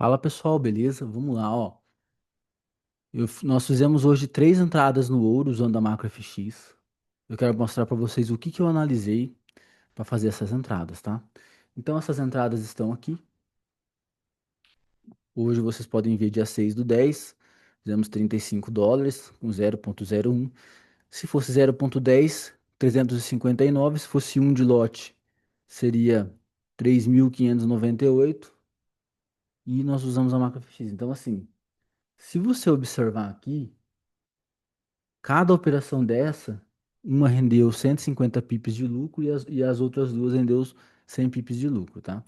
Fala pessoal, beleza? Vamos lá, ó. Nós fizemos hoje três entradas no ouro usando a macro FX. Eu quero mostrar para vocês o que que eu analisei para fazer essas entradas, tá? Então essas entradas estão aqui. Hoje vocês podem ver dia 6/10. Fizemos US$ 35 com 0,01. Se fosse 0,10, 359. Se fosse um de lote, seria 3.598. E nós usamos a macro FX. Então assim, se você observar aqui, cada operação dessa, uma rendeu 150 pips de lucro e as outras duas rendeu 100 pips de lucro, tá?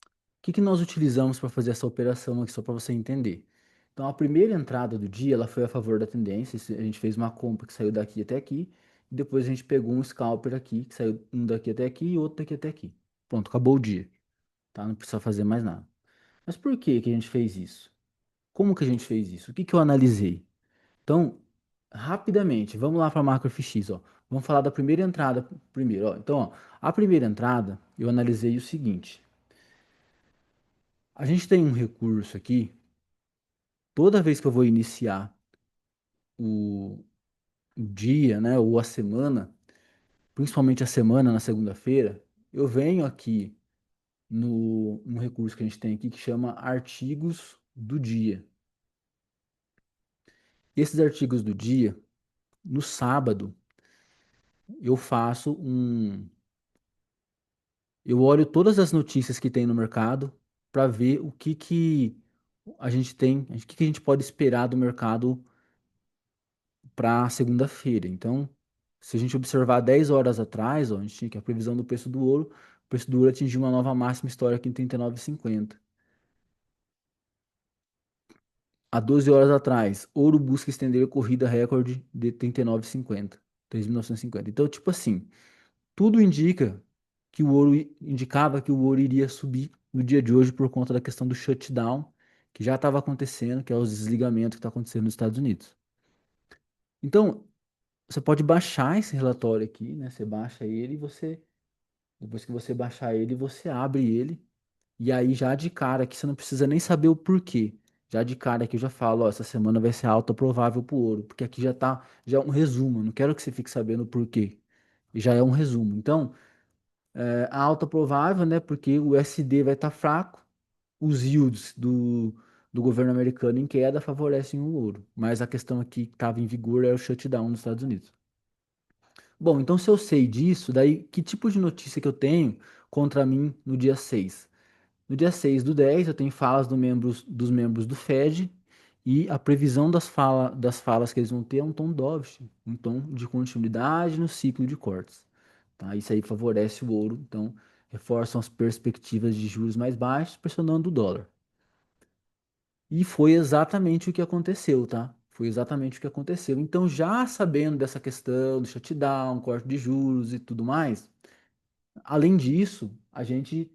O que que nós utilizamos para fazer essa operação aqui, só para você entender? Então, a primeira entrada do dia, ela foi a favor da tendência. A gente fez uma compra que saiu daqui até aqui, e depois a gente pegou um scalper aqui, que saiu um daqui até aqui e outro daqui até aqui. Pronto, acabou o dia, tá? Não precisa fazer mais nada. Mas por que que a gente fez isso? Como que a gente fez isso? O que que eu analisei? Então, rapidamente, vamos lá para a macro FX, ó. Vamos falar da primeira entrada primeiro, ó. Então, ó, a primeira entrada, eu analisei o seguinte. A gente tem um recurso aqui, toda vez que eu vou iniciar o dia, né, ou a semana, principalmente a semana na segunda-feira, eu venho aqui no recurso que a gente tem aqui que chama artigos do dia. Esses artigos do dia, no sábado, eu faço eu olho todas as notícias que tem no mercado para ver o que que a gente tem, o que que a gente pode esperar do mercado para segunda-feira. Então, se a gente observar 10 horas atrás, ó, a gente tinha aqui a previsão do preço do ouro. O preço do ouro atingiu uma nova máxima histórica em 39,50. Há 12 horas atrás, ouro busca estender a corrida recorde de 39,50, 3.950. Então, tipo assim, tudo indica que o ouro indicava que o ouro iria subir no dia de hoje por conta da questão do shutdown que já estava acontecendo, que é os desligamentos que está acontecendo nos Estados Unidos. Então, você pode baixar esse relatório aqui, né? Você baixa ele e depois que você baixar ele, você abre ele e aí já de cara aqui você não precisa nem saber o porquê. Já de cara aqui eu já falo, ó, essa semana vai ser alta provável pro ouro, porque aqui já é um resumo, eu não quero que você fique sabendo o porquê. Já é um resumo. Então, a alta provável, né? Porque o USD vai estar fraco, os yields do governo americano em queda favorecem o ouro. Mas a questão aqui que estava em vigor é o shutdown nos Estados Unidos. Bom, então se eu sei disso, daí que tipo de notícia que eu tenho contra mim no dia 6? No dia 6/10, eu tenho falas dos membros do Fed e a previsão das falas que eles vão ter é um tom dovish, um tom de continuidade no ciclo de cortes. Tá? Isso aí favorece o ouro, então reforçam as perspectivas de juros mais baixos, pressionando o dólar. E foi exatamente o que aconteceu, tá? Foi exatamente o que aconteceu. Então, já sabendo dessa questão do shutdown, corte de juros e tudo mais, além disso, a gente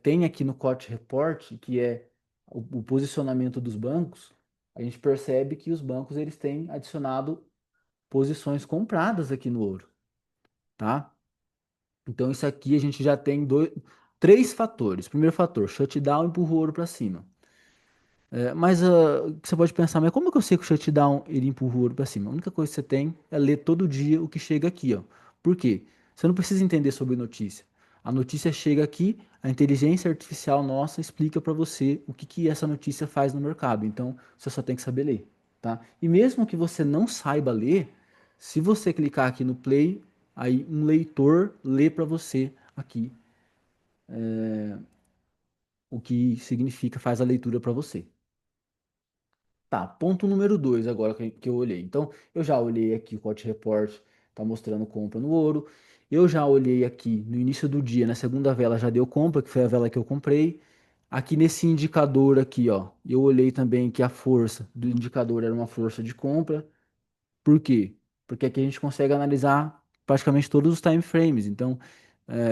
tem aqui no Court Report, que é o posicionamento dos bancos, a gente percebe que os bancos eles têm adicionado posições compradas aqui no ouro, tá? Então isso aqui a gente já tem três fatores. Primeiro fator, shutdown empurra o ouro para cima. Mas você pode pensar, mas como que eu sei que o shutdown ele empurra o ouro para cima? A única coisa que você tem é ler todo dia o que chega aqui, ó. Por quê? Você não precisa entender sobre notícia. A notícia chega aqui, a inteligência artificial nossa explica para você o que que essa notícia faz no mercado. Então, você só tem que saber ler, tá? E mesmo que você não saiba ler, se você clicar aqui no play, aí um leitor lê para você aqui o que significa, faz a leitura para você. Tá, ponto número 2 agora que eu olhei. Então, eu já olhei aqui o Hot Report, tá mostrando compra no ouro. Eu já olhei aqui no início do dia, na segunda vela já deu compra, que foi a vela que eu comprei. Aqui nesse indicador aqui, ó, eu olhei também que a força do indicador era uma força de compra. Por quê? Porque aqui a gente consegue analisar praticamente todos os time frames. Então,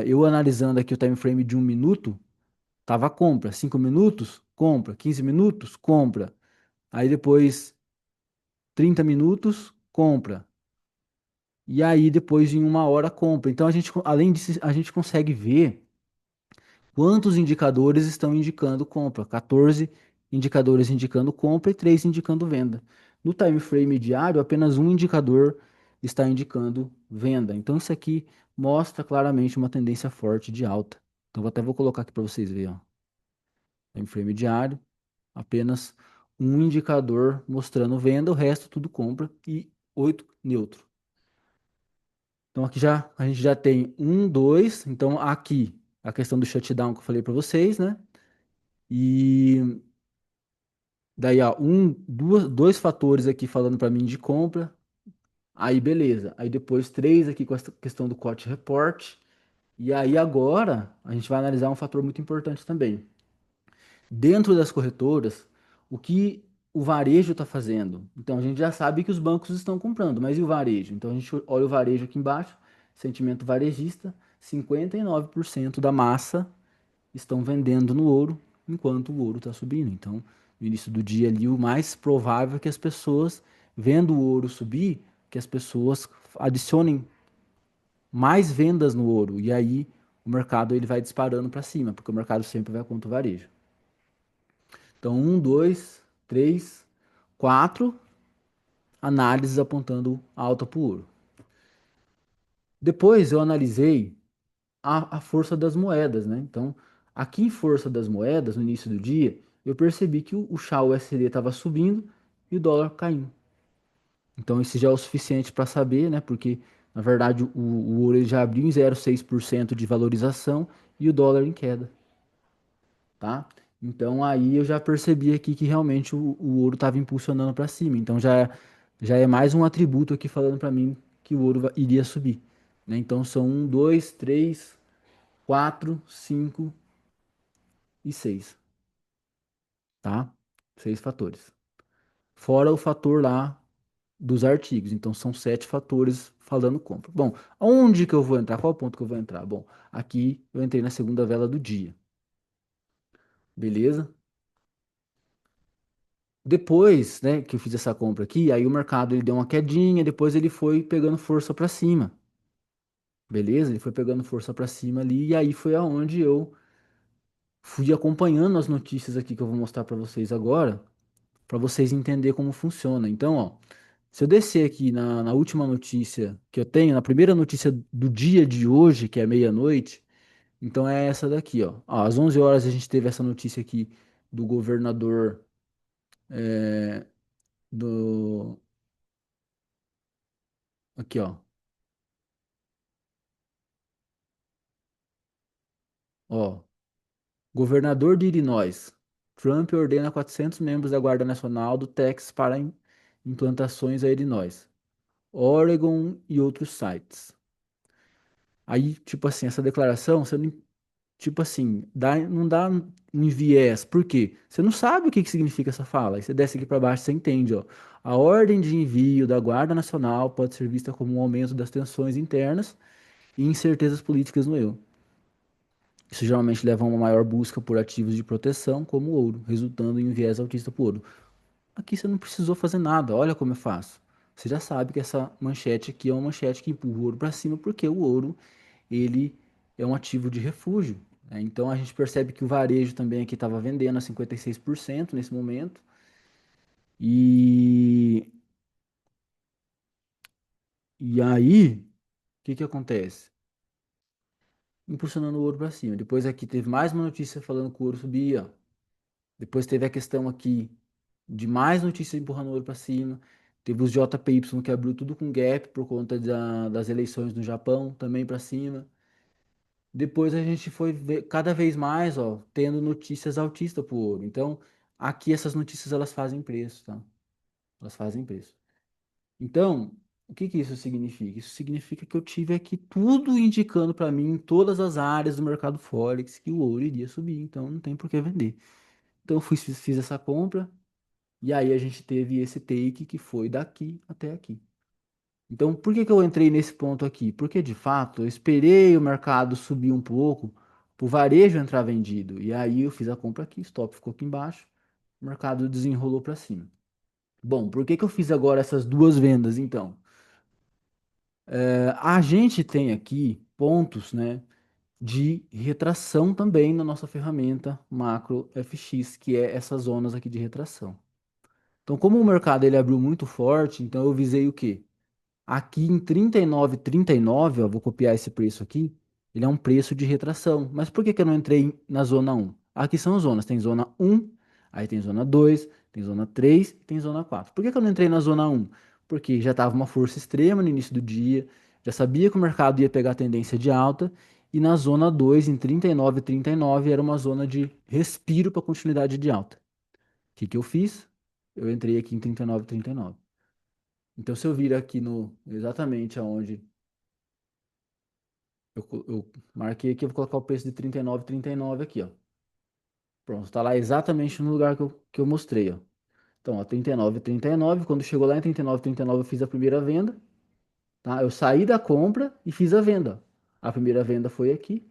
eu analisando aqui o time frame de 1 minuto, tava compra. 5 minutos, compra. 15 minutos, compra. Aí depois 30 minutos, compra. E aí, depois, em 1 hora, compra. Então, além disso, a gente consegue ver Quantos indicadores estão indicando compra? 14 indicadores indicando compra e 3 indicando venda. No time frame diário, apenas um indicador está indicando venda. Então, isso aqui mostra claramente uma tendência forte de alta. Então, até vou colocar aqui para vocês verem, ó. Time frame diário, apenas um indicador mostrando venda, o resto tudo compra e 8 neutro. Então, aqui já a gente já tem um, dois. Então, aqui a questão do shutdown que eu falei para vocês, né? E daí, ó, dois fatores aqui falando para mim de compra. Aí, beleza. Aí depois três aqui com essa questão do COT report. E aí agora a gente vai analisar um fator muito importante também. Dentro das corretoras, o que o varejo está fazendo? Então a gente já sabe que os bancos estão comprando, mas e o varejo? Então a gente olha o varejo aqui embaixo, sentimento varejista, 59% da massa estão vendendo no ouro, enquanto o ouro está subindo. Então, no início do dia ali, o mais provável é que as pessoas, vendo o ouro subir, que as pessoas adicionem mais vendas no ouro. E aí o mercado ele vai disparando para cima, porque o mercado sempre vai contra o varejo. Então, um, dois, três, quatro análises apontando alta para o ouro. Depois eu analisei a força das moedas, né? Então, aqui em força das moedas, no início do dia, eu percebi que o XAU USD estava subindo e o dólar caindo. Então, esse já é o suficiente para saber, né? Porque, na verdade, o ouro ele já abriu em 0,6% de valorização e o dólar em queda, tá? Então, aí eu já percebi aqui que realmente o ouro estava impulsionando para cima. Então, já é mais um atributo aqui falando para mim que o ouro iria subir, né? Então, são um, dois, três, quatro, cinco e 6, tá? 6 fatores. Fora o fator lá dos artigos. Então, são 7 fatores falando compra. Bom, aonde que eu vou entrar? Qual ponto que eu vou entrar? Bom, aqui eu entrei na segunda vela do dia. Beleza? Depois, né, que eu fiz essa compra aqui, aí o mercado ele deu uma quedinha, depois ele foi pegando força para cima. Beleza? Ele foi pegando força para cima ali, e aí foi aonde eu fui acompanhando as notícias aqui que eu vou mostrar para vocês agora, para vocês entenderem como funciona. Então, ó, se eu descer aqui na última notícia que eu tenho, na primeira notícia do dia de hoje, que é meia-noite, então é essa daqui, ó. Ó, às 11 horas a gente teve essa notícia aqui do governador do... Aqui, ó. Ó, governador de Illinois. Trump ordena 400 membros da Guarda Nacional do Texas para implantações a Illinois, Oregon e outros sites. Aí, tipo assim, essa declaração, você não, tipo assim, não dá um viés. Por quê? Você não sabe o que que significa essa fala. Aí você desce aqui para baixo, você entende, ó. A ordem de envio da Guarda Nacional pode ser vista como um aumento das tensões internas e incertezas políticas no EU. Isso geralmente leva a uma maior busca por ativos de proteção, como o ouro, resultando em um viés altista para o ouro. Aqui você não precisou fazer nada, olha como eu faço. Você já sabe que essa manchete aqui é uma manchete que empurra o ouro para cima, porque o ouro ele é um ativo de refúgio, né? Então a gente percebe que o varejo também aqui estava vendendo a 56% nesse momento. E, e aí, o que que acontece? Impulsionando o ouro para cima. Depois aqui teve mais uma notícia falando que o ouro subia. Depois teve a questão aqui de mais notícias empurrando o ouro para cima. Teve os JPY que abriu tudo com gap por conta das eleições no Japão, também para cima. Depois a gente foi ver cada vez mais, ó, tendo notícias altistas pro ouro. Então, aqui essas notícias elas fazem preço, tá? Elas fazem preço. Então, o que que isso significa? Isso significa que eu tive aqui tudo indicando para mim em todas as áreas do mercado Forex que o ouro iria subir, então não tem por que vender. Então, eu fiz essa compra e aí a gente teve esse take que foi daqui até aqui. Então, por que que eu entrei nesse ponto aqui? Porque, de fato, eu esperei o mercado subir um pouco para o varejo entrar vendido. E aí eu fiz a compra aqui, stop ficou aqui embaixo, o mercado desenrolou para cima. Bom, por que que eu fiz agora essas duas vendas, então? A gente tem aqui pontos, né? de retração também na nossa ferramenta macro FX, que é essas zonas aqui de retração. Então, como o mercado ele abriu muito forte, então eu visei o quê? Aqui em 39,39, ó, vou copiar esse preço aqui, ele é um preço de retração. Mas por que que eu não entrei na zona um? Aqui são as zonas, tem zona um, aí tem zona 2, tem zona 3 e tem zona 4. Por que que eu não entrei na zona um? Porque já estava uma força extrema no início do dia, já sabia que o mercado ia pegar a tendência de alta, e na zona 2, em 39,39, era uma zona de respiro para continuidade de alta. O que que eu fiz? Eu entrei aqui em 39,39. Então, se eu vir aqui no exatamente aonde eu marquei aqui, eu vou colocar o preço de 39,39 aqui, ó. Pronto, tá lá exatamente no lugar que eu mostrei, ó. Então, ó, 39,39. Quando chegou lá em 39,39, eu fiz a primeira venda, tá? Eu saí da compra e fiz a venda, ó. A primeira venda foi aqui.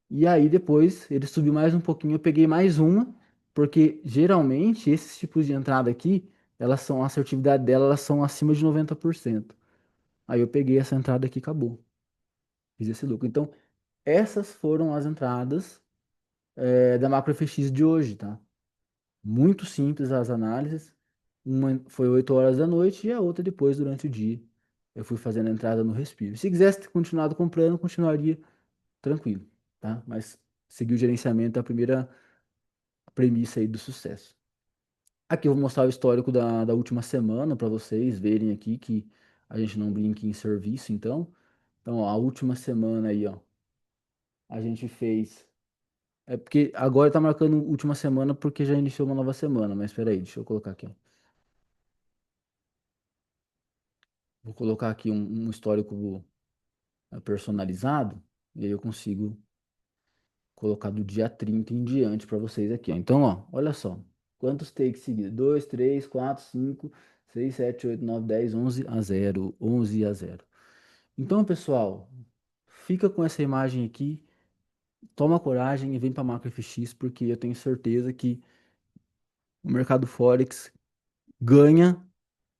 E aí depois ele subiu mais um pouquinho, eu peguei mais uma, porque geralmente esses tipos de entrada aqui, elas são, a assertividade dela, elas são acima de 90%. Aí eu peguei essa entrada aqui, e acabou. Fiz esse lucro. Então, essas foram as entradas da MacroFX de hoje, tá? Muito simples as análises. Uma foi 8 horas da noite e a outra depois, durante o dia. Eu fui fazendo a entrada no respiro. Se quisesse ter continuado comprando, continuaria tranquilo, tá? Mas seguir o gerenciamento é a primeira premissa aí do sucesso. Aqui eu vou mostrar o histórico da última semana para vocês verem aqui que a gente não brinca em serviço, então. Então, ó, a última semana aí, ó, a gente fez. É porque agora tá marcando última semana porque já iniciou uma nova semana, mas espera aí, deixa eu colocar aqui, ó. Vou colocar aqui um histórico personalizado e aí eu consigo colocar do dia 30 em diante para vocês aqui, ó. Então, ó, olha só. Quantos takes seguidos? 2, 3, 4, 5, 6, 7, 8, 9, 10, 11 a 0, 11 a 0. Então, pessoal, fica com essa imagem aqui, toma coragem e vem para a MacroFX porque eu tenho certeza que o mercado Forex ganha,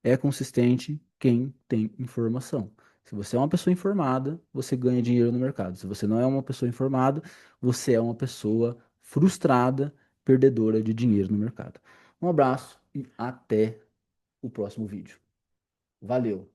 é consistente quem tem informação. Se você é uma pessoa informada, você ganha dinheiro no mercado. Se você não é uma pessoa informada, você é uma pessoa frustrada, perdedora de dinheiro no mercado. Um abraço e até o próximo vídeo. Valeu!